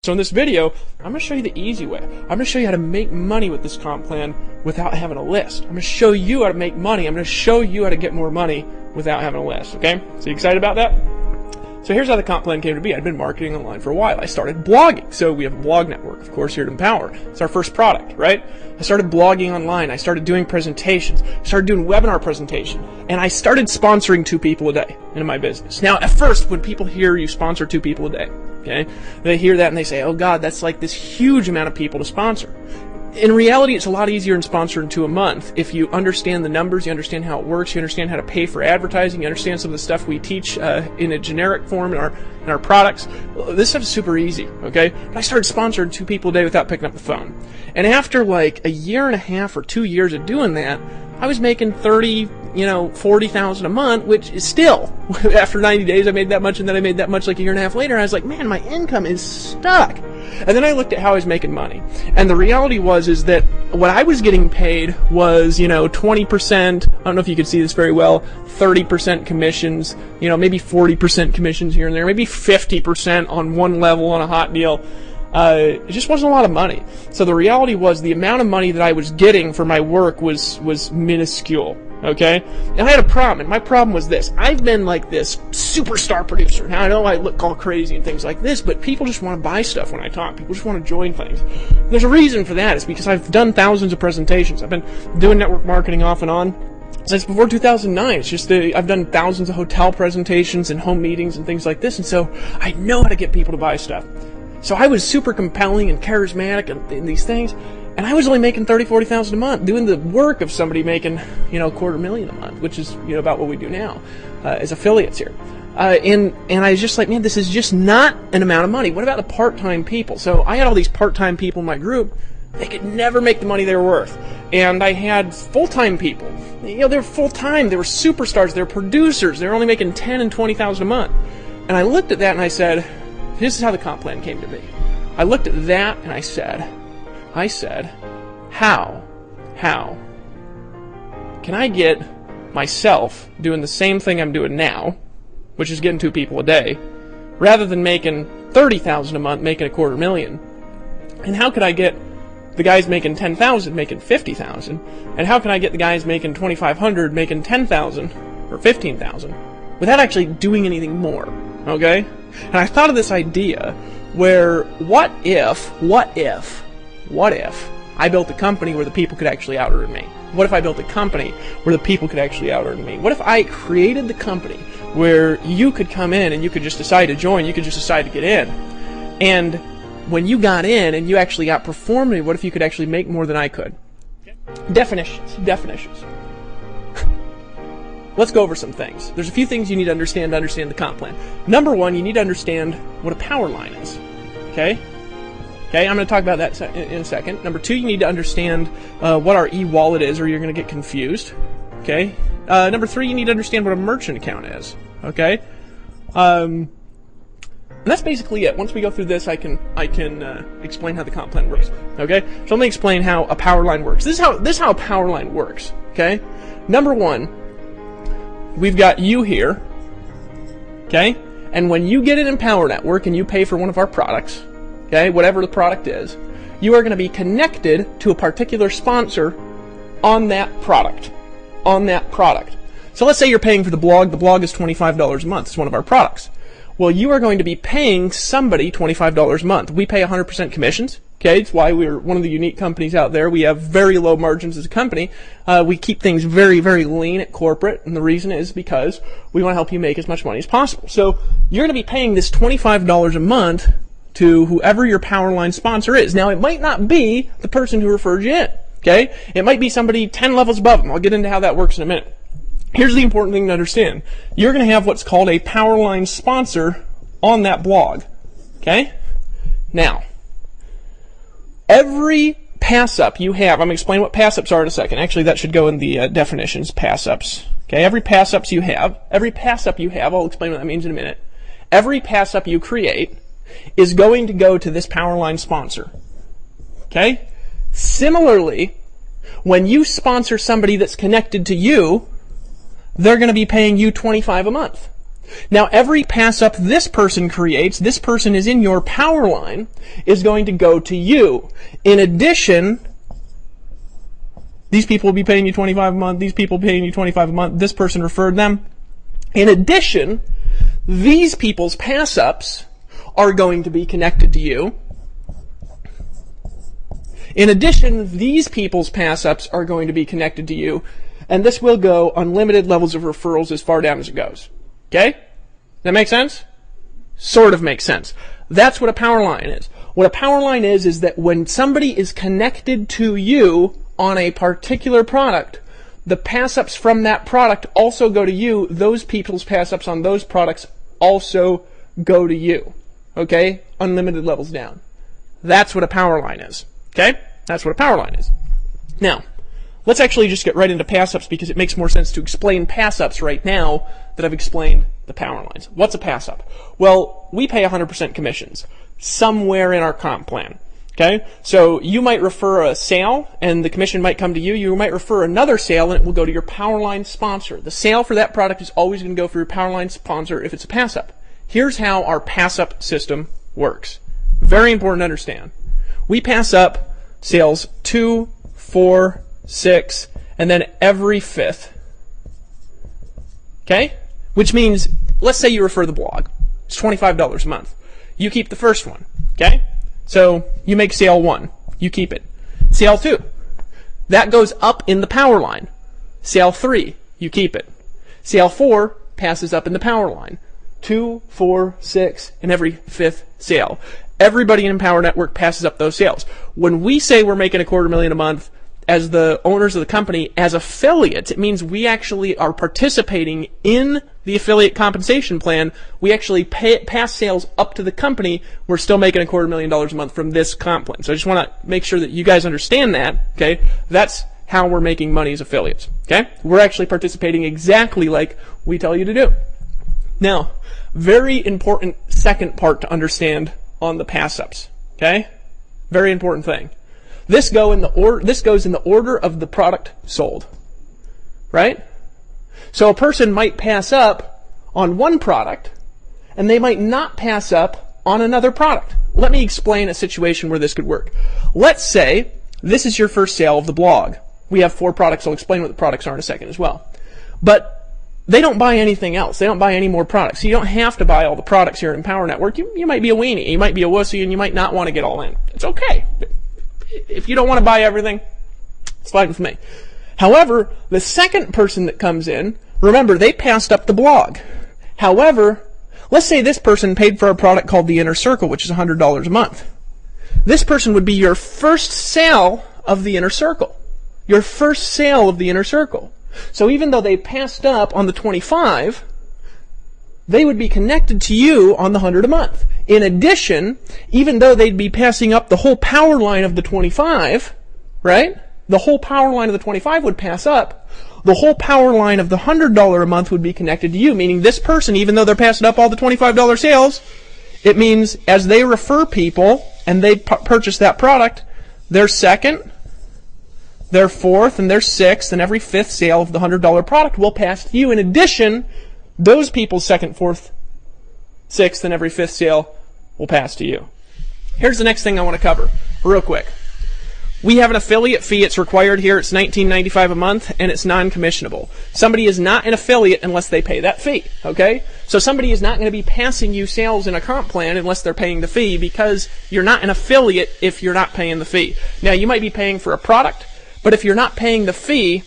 So in this video, I'm going to show you the easy way. I'm going to show you how to make money with this comp plan without having a list. I'm going to show you how to make money. I'm going to show you how to get more money without having a list, okay? So you excited about that? So here's how the comp plan came to be. I'd been marketing online for a while. I started blogging. So we have a blog network, of course, here at Empower. It's our first product, right? I started blogging online. I started doing presentations. I started doing webinar presentation. And I started sponsoring 2 people a day in my business. Now, at first, when people hear you sponsor 2 people a day, okay, they hear that and they say, oh God, that's like this huge amount of people to sponsor. In reality, it's a lot easier than sponsoring 2 a month if you understand the numbers, you understand how it works, you understand how to pay for advertising, you understand some of the stuff we teach in a generic form in our products. This stuff is super easy, okay? But I started sponsoring 2 people a day without picking up the phone. And after like a year and a half or 2 years of doing that, I was making $40,000 a month, which is still, after 90 days I made that much, and then I made that much like a year and a half later. I was like, man, my income is stuck. And then I looked at how I was making money. And the reality is that what I was getting paid was, 20%, I don't know if you could see this very well, 30% commissions, maybe 40% commissions here and there, maybe 50% on one level on a hot deal. It just wasn't a lot of money. So the reality was the amount of money that I was getting for my work was minuscule. Okay? And I had a problem, and my problem was this. I've been like this superstar producer. Now, I know I look all crazy and things like this, but people just want to buy stuff when I talk. People just want to join things. And there's a reason for that. It's because I've done thousands of presentations. I've been doing network marketing off and on since before 2009. It's just I've done thousands of hotel presentations and home meetings and things like this, and so I know how to get people to buy stuff. So I was super compelling and charismatic in these things, and I was only making $30,000, $40,000 a month, doing the work of somebody making, $250,000 a month, which is, about what we do now as affiliates here. And I was just like, man, this is just not an amount of money. What about the part-time people? So I had all these part-time people in my group. They could never make the money they were worth. And I had full-time people. They were full-time. They were superstars. They were producers. They were only making $10,000 and $20,000 a month. And I looked at that and I said, this is how the comp plan came to be. I looked at that and I said, how can I get myself doing the same thing I'm doing now, which is getting 2 people a day, rather than making $30,000 a month, making $250,000? And how could I get the guys making $10,000 making $50,000? And how can I get the guys making $2,500 making $10,000 or $15,000 without actually doing anything more? Okay? And I thought of this idea where what if I built a company where the people could actually out-earn me? What if I built a company where the people could actually out-earn me? What if I created the company where you could come in and you could just decide to join, you could just decide to get in, and when you got in and you actually outperformed me, what if you could actually make more than I could? Definitions. Let's go over some things. There's a few things you need to understand the comp plan. Number 1, you need to understand what a power line is. Okay, I'm going to talk about that in a second. Number 2, you need to understand what our e-wallet is, or you're going to get confused. Okay. Number 3, you need to understand what a merchant account is. Okay. And that's basically it. Once we go through this, I can explain how the comp plan works. Okay. So let me explain how a power line works. This is how a power line works. Okay. Number 1. We've got you here, okay? And when you get an Empower Network and you pay for one of our products, okay, whatever the product is, you are going to be connected to a particular sponsor on that product. So let's say you're paying for the blog. The blog is $25 a month. It's one of our products. Well, you are going to be paying somebody $25 a month. We pay 100% commissions. Okay, it's why we're one of the unique companies out there. We have very low margins as a company. We keep things very, very lean at corporate, and the reason is because we want to help you make as much money as possible. So you're going to be paying this $25 a month to whoever your Powerline sponsor is. Now, it might not be the person who referred you in. Okay, it might be somebody 10 levels above them. I'll get into how that works in a minute. Here's the important thing to understand. You're going to have what's called a Powerline sponsor on that blog. Okay? Now, every pass-up you have, I'm going to explain what pass-ups are in a second. Actually, that should go in the definitions, pass-ups. Okay? Every pass-up you have, I'll explain what that means in a minute. Every pass-up you create is going to go to this Powerline sponsor. Okay? Similarly, when you sponsor somebody that's connected to you, they're going to be paying you $25 a month. Now, every pass up this person creates, this person is in your power line, is going to go to you. In addition, these people will be paying you $25 a month, these people paying you $25 a month, this person referred them. In addition, these people's pass ups are going to be connected to you. In addition, these people's pass ups are going to be connected to you, and this will go unlimited levels of referrals as far down as it goes. Okay? That make sense? Sort of makes sense. That's what a power line is. What a power line is that when somebody is connected to you on a particular product, the pass-ups from that product also go to you. Those people's pass-ups on those products also go to you. Okay? Unlimited levels down. That's what a power line is. Okay? That's what a power line is. Now, let's actually just get right into pass-ups because it makes more sense to explain pass-ups right now that I've explained the power lines. What's a pass-up? Well, we pay 100% commissions somewhere in our comp plan. Okay? So you might refer a sale and the commission might come to you. You might refer another sale and it will go to your power line sponsor. The sale for that product is always going to go for your power line sponsor if it's a pass-up. Here's how our pass-up system works. Very important to understand. We pass up sales 2, 4, 6, and then every 5th. Okay? Which means, let's say you refer the blog. It's $25 a month. You keep the first one. Okay? So you make sale 1. You keep it. Sale 2. That goes up in the power line. Sale 3. You keep it. Sale 4 passes up in the power line. 2, 4, 6, and every 5th sale. Everybody in Empower Network passes up those sales. When we say we're making $250,000 a month as the owners of the company, as affiliates, it means we actually are participating in the affiliate compensation plan. We actually pass sales up to the company. We're still making $250,000 a month from this comp plan. So I just want to make sure that you guys understand that. Okay, that's how we're making money as affiliates. Okay, we're actually participating exactly like we tell you to do. Now, very important second part to understand on the pass-ups. Okay, very important thing. This goes in the order of the product sold, right? So a person might pass up on one product, and they might not pass up on another product. Let me explain a situation where this could work. Let's say this is your first sale of the blog. We have 4 products. I'll explain what the products are in a second as well. But they don't buy anything else. They don't buy any more products. So you don't have to buy all the products here at Empower Network. You might be a weenie. You might be a wussy, and you might not want to get all in. It's okay. If you don't want to buy everything, it's fine with me. However, the second person that comes in, remember, they passed up the blog. However, let's say this person paid for a product called the Inner Circle, which is $100 a month. This person would be your first sale of the Inner Circle. Your first sale of the Inner Circle. So even though they passed up on the 25, they would be connected to you on the 100 a month. In addition, even though they'd be passing up the whole power line of the 25, right? The whole power line of the 25 would pass up. The whole power line of the $100 a month would be connected to you, meaning this person, even though they're passing up all the $25 sales, it means as they refer people and they purchase that product, their second, their 4th, and their 6th, and every 5th sale of the $100 product will pass to you. In addition, those people's 2nd, 4th, 6th, and every 5th sale will pass to you. Here's the next thing I want to cover real quick. We have an affiliate fee. It's required here. It's $19.95 a month, and it's non-commissionable. Somebody is not an affiliate unless they pay that fee, okay? So somebody is not going to be passing you sales in a comp plan unless they're paying the fee, because you're not an affiliate if you're not paying the fee. Now, you might be paying for a product, but if you're not paying the fee,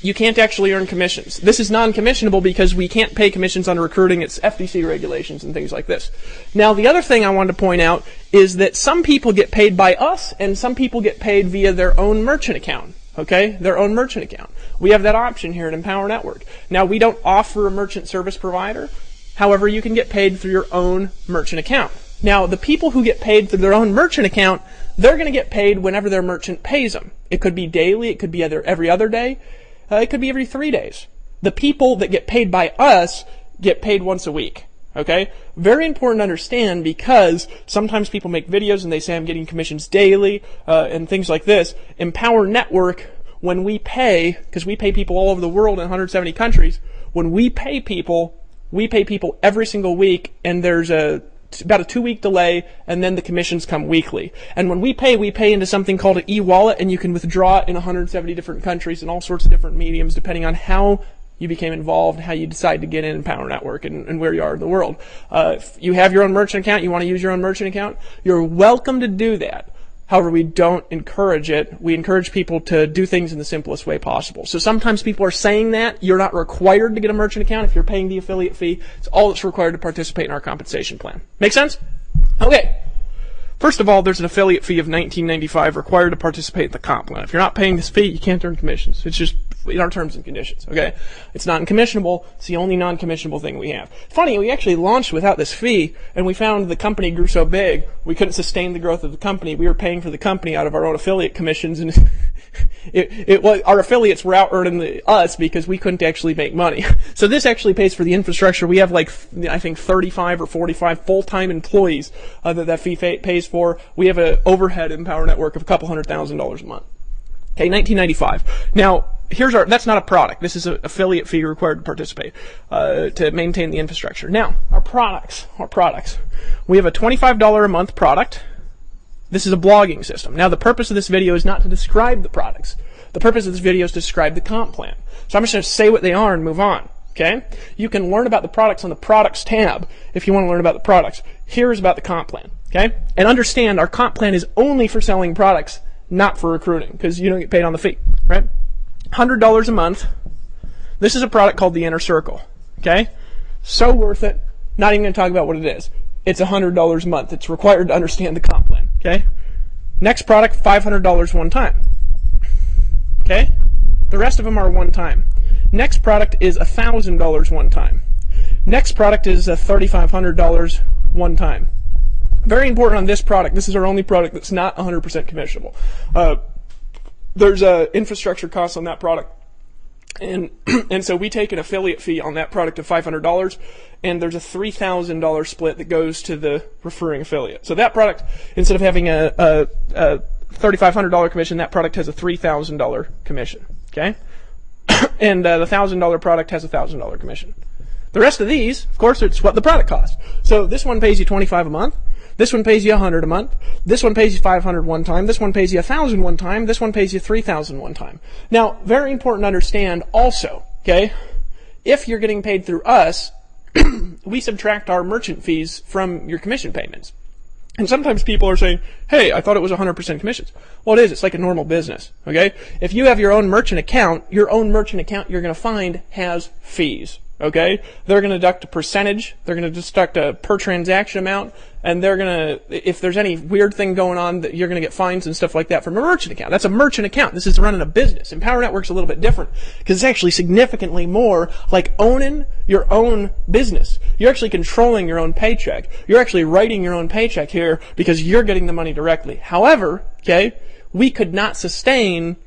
you can't actually earn commissions. This is non-commissionable because we can't pay commissions on recruiting. It's FTC regulations and things like this. Now, the other thing I wanted to point out is that some people get paid by us and some people get paid via their own merchant account. Okay? Their own merchant account. We have that option here at Empower Network. Now, we don't offer a merchant service provider. However, you can get paid through your own merchant account. Now, the people who get paid through their own merchant account, they're going to get paid whenever their merchant pays them. It could be daily. It could be every other day. It could be every 3 days. The people that get paid by us get paid once a week. Okay? Very important to understand, because sometimes people make videos and they say I'm getting commissions daily and things like this. Empower Network, when we pay, because we pay people all over the world in 170 countries, when we pay people, we pay people every single week, and there's about a 2-week delay, and then the commissions come weekly. And when we pay into something called an e-wallet, and you can withdraw it in 170 different countries and all sorts of different mediums, depending on how you became involved, how you decide to get in Power Network, and where you are in the world. If you have your own merchant account, you want to use your own merchant account, you're welcome to do that. However, we don't encourage it. We encourage people to do things in the simplest way possible. So sometimes people are saying that you're not required to get a merchant account if you're paying the affiliate fee. It's all that's required to participate in our compensation plan. Make sense? Okay. First of all, there's an affiliate fee of $19.95 required to participate in the comp plan. If you're not paying this fee, you can't earn commissions. It's just in our terms and conditions, okay? It's non-commissionable. It's the only non-commissionable thing we have. Funny, we actually launched without this fee, and we found the company grew so big, we couldn't sustain the growth of the company. We were paying for the company out of our own affiliate commissions, and our affiliates were out earning us because we couldn't actually make money. So this actually pays for the infrastructure. We have like, I think 35 or 45 full-time employees that fee pays for. We have an overhead in Power Network of a couple $100,000 a month. Okay, $19.95. Now, that's not a product. This is an affiliate fee required to participate, to maintain the infrastructure. Now, our products. We have a $25 a month product. This is a blogging system. Now, the purpose of this video is not to describe the products. The purpose of this video is to describe the comp plan. So I'm just going to say what they are and move on. Okay? You can learn about the products on the products tab if you want to learn about the products. Here's about the comp plan. Okay? And understand our comp plan is only for selling products, not for recruiting, because you don't get paid on the fee, right? $100 a month. This is a product called the Inner Circle. Okay? So worth it. Not even going to talk about what it is. It's $100 a month. It's required to understand the comp plan. Okay? Next product, $500 one time. Okay? The rest of them are one time. Next product is $1,000 one time. Next product is $3,500 one time. Very important on this product. This is our only product that's not 100% commissionable. There's infrastructure costs on that product, and so we take an affiliate fee on that product of $500, and there's a $3,000 split that goes to the referring affiliate. So that product, instead of having a $3,500 commission, that product has a $3,000 commission. Okay, and the $1,000 product has a $1,000 commission. The rest of these, of course, it's what the product costs. So this one pays you $25 a month. This one pays you $100 a month. This one pays you $500 one time. This one pays you $1,000 one time. This one pays you $3,000 one time. Now, very important to understand also, okay, if you're getting paid through us, we subtract our merchant fees from your commission payments. And sometimes people are saying, hey, I thought it was 100% commissions. Well, it is. It's like a normal business, okay? If you have your own merchant account, you're going to find has fees. Okay, they're going to deduct a percentage. They're going to deduct a per transaction amount, and they're going to, if there's any weird thing going on, that you're going to get fines and stuff like that from a merchant account. That's a merchant account. This is running a business. And Power Network's a little bit different because it's actually significantly more like owning your own business. You're actually controlling your own paycheck. You're actually writing your own paycheck here because you're getting the money directly. However, okay, we could not sustain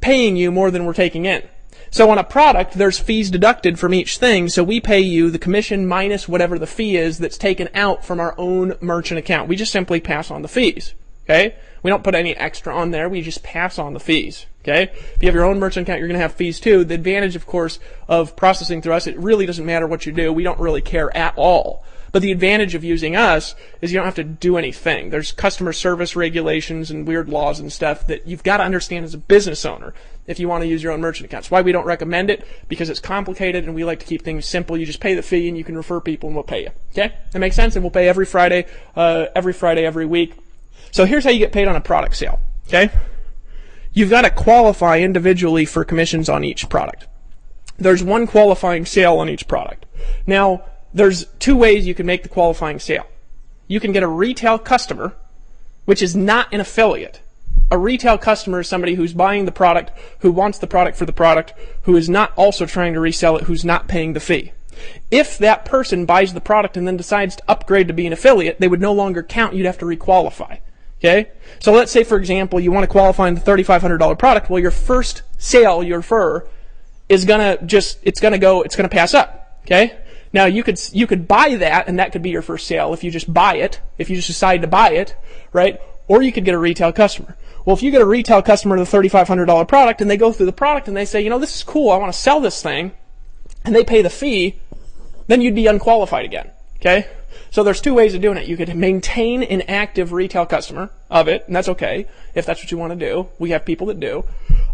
paying you more than we're taking in. So on a product, there's fees deducted from each thing, so we pay you the commission minus whatever the fee is that's taken out from our own merchant account. We just simply pass on the fees, okay? We don't put any extra on there, we just pass on the fees, okay? If you have your own merchant account, you're going to have fees too. The advantage, of course, of processing through us, it really doesn't matter what you do. We don't really care at all. But the advantage of using us is you don't have to do anything. There's customer service regulations and weird laws and stuff that you've got to understand as a business owner if you want to use your own merchant account. That's why we don't recommend it, because it's complicated and we like to keep things simple. You just pay the fee and you can refer people and we'll pay you. Okay? That makes sense? And we'll pay every Friday, every week. So here's how you get paid on a product sale. Okay? You've got to qualify individually for commissions on each product. There's one qualifying sale on each product. Now, there's two ways you can make the qualifying sale. You can get a retail customer, which is not an affiliate. A retail customer is somebody who's buying the product, who wants the product for the product, who is not also trying to resell it, who's not paying the fee. If that person buys the product and then decides to upgrade to be an affiliate, they would no longer count. You'd have to requalify. Okay? So let's say, for example, you want to qualify in the $3,500 product. Well, your first sale, your refer, is gonna pass up. Okay? Now you could buy that, and that could be your first sale if you just buy it, if you just decide to buy it, right? Or you could get a retail customer. Well, if you get a retail customer to the $3,500 product and they go through the product and they say, you know, this is cool, I want to sell this thing, and they pay the fee, then you'd be unqualified again. Okay? So there's two ways of doing it. You could maintain an active retail customer of it, and that's okay if that's what you want to do. We have people that do.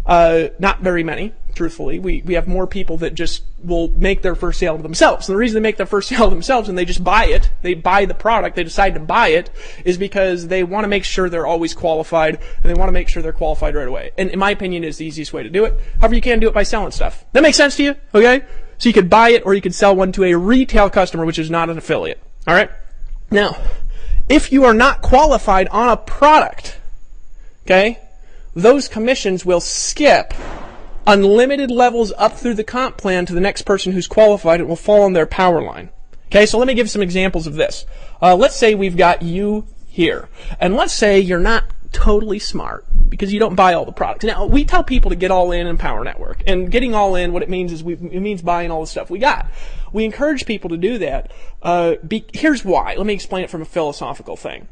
Not very many, truthfully. We have more people that just will make their first sale to themselves. And the reason they make their first sale to themselves and they just buy it, they buy the product, they decide to buy it, is because they want to make sure they're always qualified, and they want to make sure they're qualified right away. And in my opinion, it's the easiest way to do it. However, you can do it by selling stuff. That makes sense to you? Okay? So you could buy it or you could sell one to a retail customer, which is not an affiliate. All right? Now, if you are not qualified on a product, okay, those commissions will skip unlimited levels up through the comp plan to the next person who's qualified. It will fall on their power line. Okay, so let me give some examples of this. Let's say we've got you here, and let's say you're not totally smart because you don't buy all the products. Now, we tell people to get all in Power Network, and getting all in, what it means is it means buying all the stuff we got. We encourage people to do that. Here's why. Let me explain it from a philosophical thing.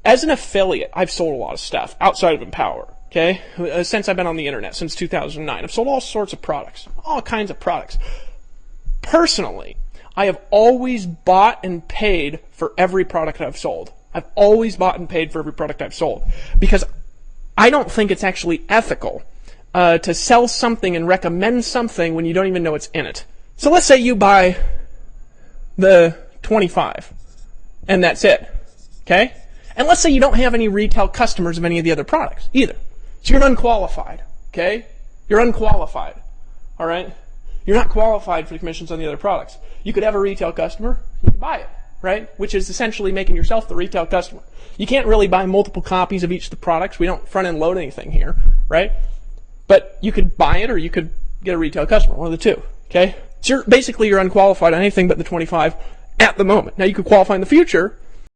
As an affiliate, I've sold a lot of stuff outside of Empower. Okay, since I've been on the internet, since 2009, I've sold all sorts of products, all kinds of products. Personally, I have always bought and paid for every product I've sold. I've always bought and paid for every product I've sold because I don't think it's actually ethical to sell something and recommend something when you don't even know what's in it. So let's say you buy the 25 and that's it, okay? And let's say you don't have any retail customers of any of the other products either. So you're unqualified, okay? You're unqualified, all right? You're not qualified for the commissions on the other products. You could have a retail customer, you could buy it, right? Which is essentially making yourself the retail customer. You can't really buy multiple copies of each of the products. We don't front-end load anything here, right? But you could buy it or you could get a retail customer, one of the two, okay? So basically you're unqualified on anything but the 25 at the moment. Now you could qualify in the future,